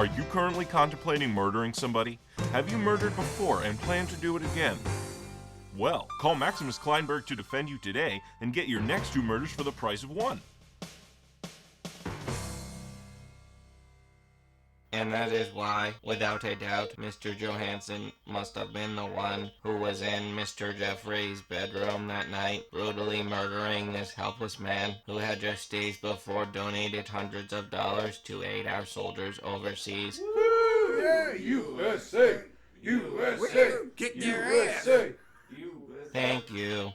Are you currently contemplating murdering somebody? Have you murdered before and plan to do it again? Well, call Maximus Klienberg to defend you today and get your next 2 murders for the price of 1. And that is why, without a doubt, Mr. Johansson must have been the one who was in Mr. Jeffrey's bedroom that night, brutally murdering this helpless man who had just days before donated hundreds of dollars to aid our soldiers overseas. Woo, yeah, USA! USA! Kick their ass! USA! Thank you.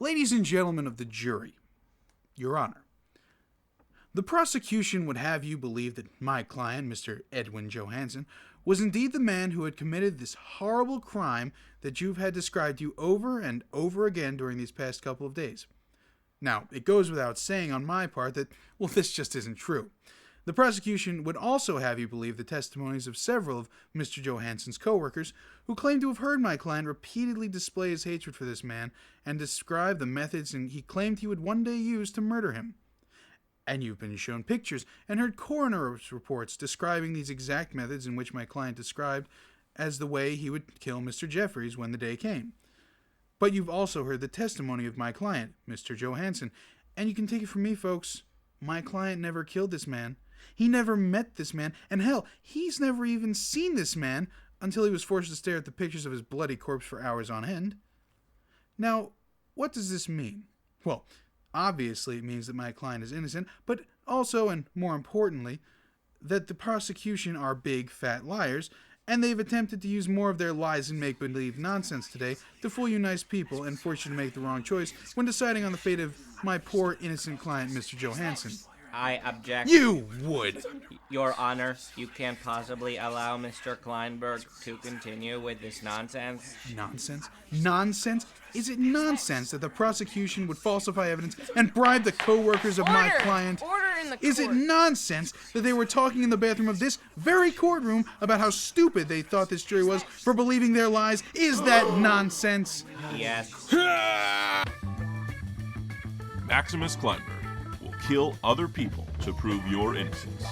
Ladies and gentlemen of the jury, Your Honor, the prosecution would have you believe that my client, Mr. Edwin Johansson, was indeed the man who had committed this horrible crime that you've had described to you over and over again during these past couple of days. Now, it goes without saying on my part that, well, this just isn't true. The prosecution would also have you believe the testimonies of several of Mr. Johansson's co-workers who claim to have heard my client repeatedly display his hatred for this man and describe the methods he claimed he would one day use to murder him. And you've been shown pictures and heard coroner's reports describing these exact methods in which my client described as the way he would kill Mr. Jeffries when the day came. But you've also heard the testimony of my client, Mr. Johansson, and you can take it from me, folks, my client never killed this man. He never met this man, and hell, he's never even seen this man until he was forced to stare at the pictures of his bloody corpse for hours on end. Now, what does this mean? Well, obviously it means that my client is innocent, but also, and more importantly, that the prosecution are big, fat liars, and they've attempted to use more of their lies and make-believe nonsense today to fool you nice people and force you to make the wrong choice when deciding on the fate of my poor, innocent client, Mr. Johansson. I object. You would! Your Honor, you can't possibly allow Mr. Klienberg to continue with this nonsense. Nonsense? Nonsense? Is it nonsense that the prosecution would falsify evidence and bribe the co-workers of my client? Order in the court. Is it nonsense that they were talking in the bathroom of this very courtroom about how stupid they thought this jury was for believing their lies? Is that nonsense? Yes. Maximus Klienberg will kill other people to prove your innocence.